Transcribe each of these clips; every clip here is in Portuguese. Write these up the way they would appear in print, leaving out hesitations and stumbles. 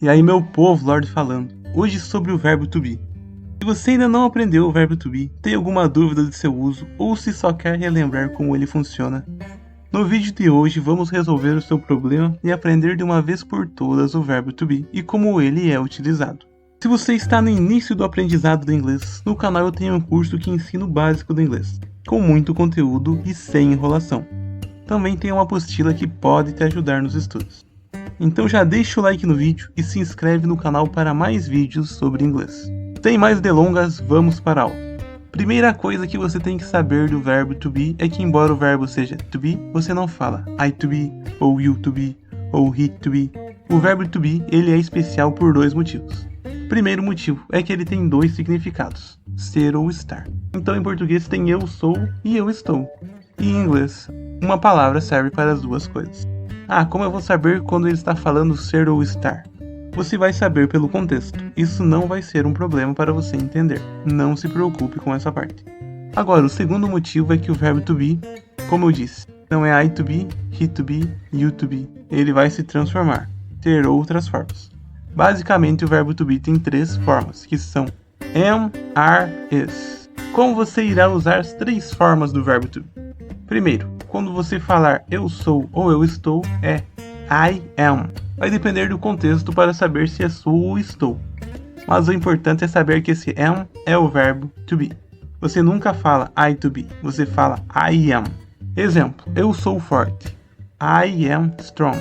E aí, meu povo, Lorde falando, hoje sobre o verbo to be. Se você ainda não aprendeu o verbo to be, tem alguma dúvida de seu uso ou se só quer relembrar como ele funciona, no vídeo de hoje vamos resolver o seu problema e aprender de uma vez por todas o verbo to be e como ele é utilizado. Se você está no início do aprendizado do inglês, no canal eu tenho um curso que ensina o básico do inglês, com muito conteúdo e sem enrolação. Também tem uma apostila que pode te ajudar nos estudos. Então já deixa o like no vídeo e se inscreve no canal para mais vídeos sobre inglês. Sem mais delongas, vamos para a aula. Primeira coisa que você tem que saber do verbo to be é que embora o verbo seja to be, você não fala I to be, ou you to be, ou he to be. O verbo to be ele é especial por dois motivos. Primeiro motivo é que ele tem dois significados, ser ou estar. Então em português tem eu sou e eu estou. E em inglês, uma palavra serve para as duas coisas. Como eu vou saber quando ele está falando ser ou estar? Você vai saber pelo contexto. Isso não vai ser um problema para você entender. Não se preocupe com essa parte. Agora, o segundo motivo é que o verbo to be, como eu disse, não é I to be, he to be, you to be. Ele vai se transformar, ter outras formas. Basicamente, o verbo to be tem três formas, que são am, are, is. Como você irá usar as três formas do verbo to be? Primeiro, quando você falar eu sou ou eu estou, é I am. Vai depender do contexto para saber se é sou ou estou. Mas o importante é saber que esse am é o verbo to be. Você nunca fala I to be, você fala I am. Exemplo, eu sou forte. I am strong.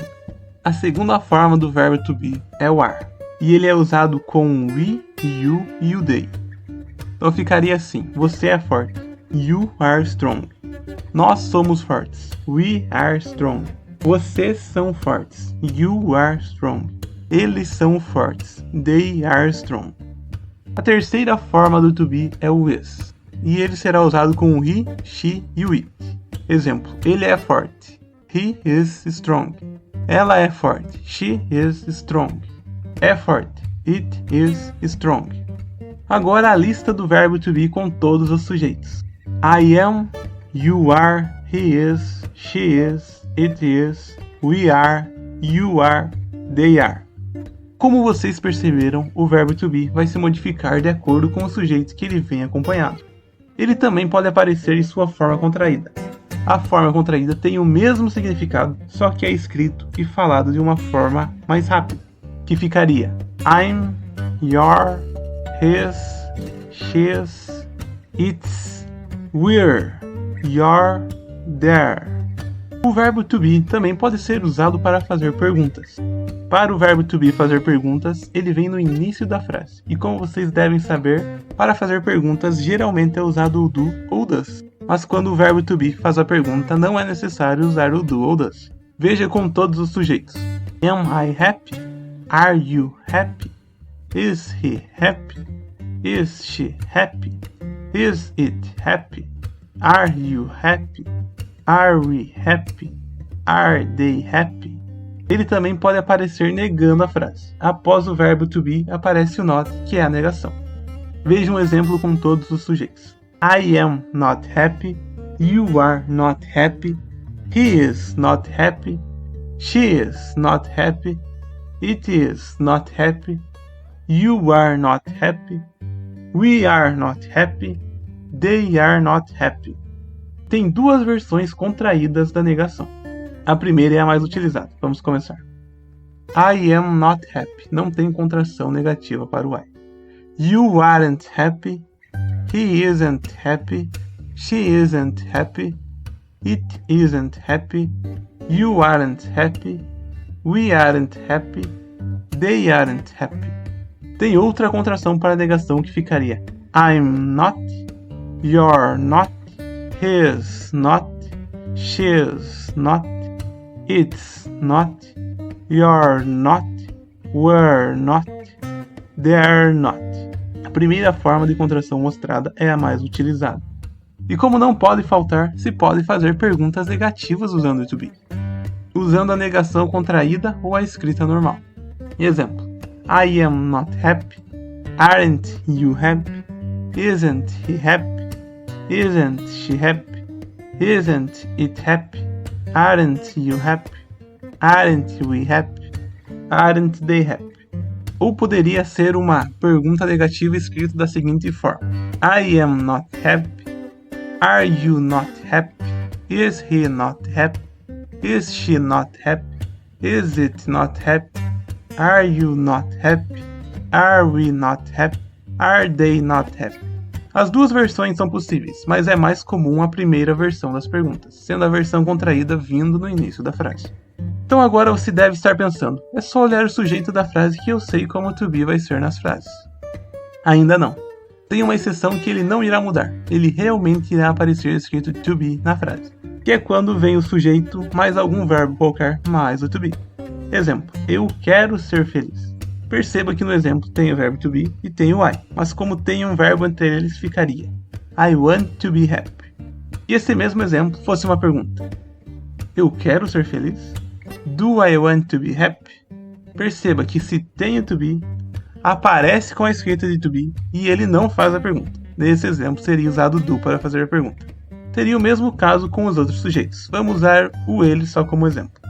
A segunda forma do verbo to be é o are. E ele é usado com we, you e o they. Então ficaria assim, você é forte. You are strong. Nós somos fortes. We are strong. Vocês são fortes. You are strong. Eles são fortes. They are strong. A terceira forma do to be é o is. E ele será usado com o he, she e o it. Exemplo, ele é forte. He is strong. Ela é forte. She is strong. É forte. It is strong. Agora a lista do verbo to be com todos os sujeitos. I am, you are, he is, she is, it is, we are, you are, they are. Como vocês perceberam, o verbo to be vai se modificar de acordo com o sujeito que ele vem acompanhado. Ele também pode aparecer em sua forma contraída. A forma contraída tem o mesmo significado, só que é escrito e falado de uma forma mais rápida, que ficaria I'm, your, his, she's, it's, we're, your, their. O verbo to be também pode ser usado para fazer perguntas. Para o verbo to be fazer perguntas, ele vem no início da frase. E como vocês devem saber, para fazer perguntas geralmente é usado o do ou does. Mas quando o verbo to be faz a pergunta, não é necessário usar o do ou does. Veja com todos os sujeitos. Am I happy? Are you happy? Is he happy? Is she happy? Is it happy? Are you happy? Are we happy? Are they happy? Ele também pode aparecer negando a frase. Após o verbo to be, aparece o not, que é a negação. Veja um exemplo com todos os sujeitos. I am not happy. You are not happy. He is not happy. She is not happy. It is not happy. You are not happy. We are not happy. They are not happy. Tem duas versões contraídas da negação. A primeira é a mais utilizada. Vamos começar. I am not happy. Não tem contração negativa para o I. You aren't happy. He isn't happy. She isn't happy. It isn't happy. You aren't happy. We aren't happy. They aren't happy. Tem outra contração para a negação que ficaria I'm not. You're not. He's not. She's not. It's not. You're not. We're not. They're not. A primeira forma de contração mostrada é a mais utilizada. E como não pode faltar, se pode fazer perguntas negativas usando o to be, usando a negação contraída ou a escrita normal. Exemplo: I am not happy. Aren't you happy? Isn't he happy? Isn't she happy? Isn't it happy? Aren't you happy? Aren't we happy? Aren't they happy? Ou poderia ser uma pergunta negativa escrita da seguinte forma: I am not happy. Are you not happy? Is he not happy? Is she not happy? Is it not happy? Are you not happy? Are we not happy? Are they not happy? As duas versões são possíveis, mas é mais comum a primeira versão das perguntas, sendo a versão contraída vindo no início da frase. Então agora você deve estar pensando, é só olhar o sujeito da frase que eu sei como o to be vai ser nas frases. Ainda não. Tem uma exceção que ele não irá mudar, ele realmente irá aparecer escrito to be na frase, que é quando vem o sujeito mais algum verbo qualquer mais o to be. Exemplo, eu quero ser feliz. Perceba que no exemplo tem o verbo to be e tem o I, mas como tem um verbo entre eles ficaria I want to be happy. E esse mesmo exemplo fosse uma pergunta, eu quero ser feliz? Do I want to be happy? Perceba que se tem o to be, aparece com a escrita de to be e ele não faz a pergunta. Nesse exemplo seria usado do para fazer a pergunta. Teria o mesmo caso com os outros sujeitos. Vamos usar o ele só como exemplo.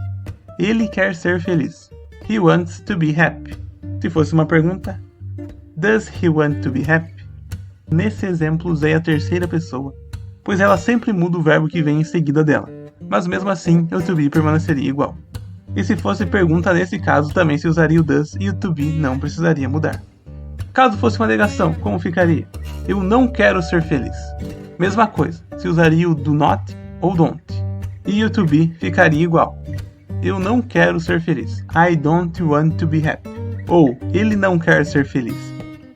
Ele quer ser feliz. He wants to be happy. Se fosse uma pergunta, does he want to be happy? Nesse exemplo usei a terceira pessoa, pois ela sempre muda o verbo que vem em seguida dela, mas mesmo assim o to be permaneceria igual. E se fosse pergunta nesse caso também se usaria o does e o to be não precisaria mudar. Caso fosse uma negação, como ficaria? Eu não quero ser feliz. Mesma coisa, se usaria o do not ou don't. E o to be ficaria igual. Eu não quero ser feliz. I don't want to be happy. Ou, ele não quer ser feliz.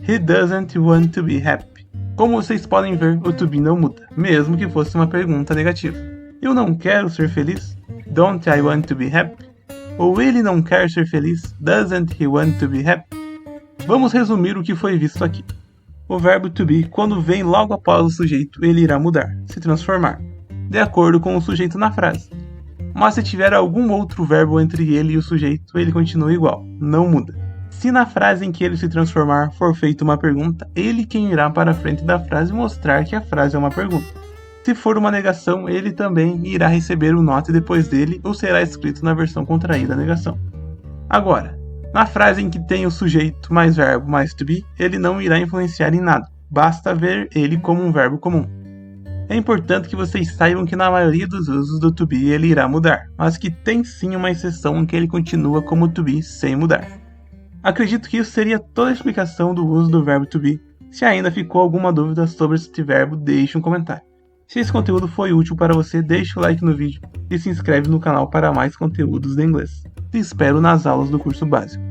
He doesn't want to be happy. Como vocês podem ver, o to be não muda, mesmo que fosse uma pergunta negativa. Eu não quero ser feliz. Don't I want to be happy? Ou ele não quer ser feliz. Doesn't he want to be happy? Vamos resumir o que foi visto aqui. O verbo to be, quando vem logo após o sujeito, ele irá mudar, se transformar, de acordo com o sujeito na frase. Mas se tiver algum outro verbo entre ele e o sujeito, ele continua igual, não muda. Se na frase em que ele se transformar for feita uma pergunta, ele quem irá para a frente da frase mostrar que a frase é uma pergunta. Se for uma negação, ele também irá receber o not depois dele ou será escrito na versão contraída da negação. Agora, na frase em que tem o sujeito mais verbo mais to be, ele não irá influenciar em nada, basta ver ele como um verbo comum. É importante que vocês saibam que na maioria dos usos do to be ele irá mudar, mas que tem sim uma exceção em que ele continua como to be sem mudar. Acredito que isso seria toda a explicação do uso do verbo to be. Se ainda ficou alguma dúvida sobre este verbo, deixe um comentário. Se esse conteúdo foi útil para você, deixe o like no vídeo e se inscreve no canal para mais conteúdos de inglês. Te espero nas aulas do curso básico.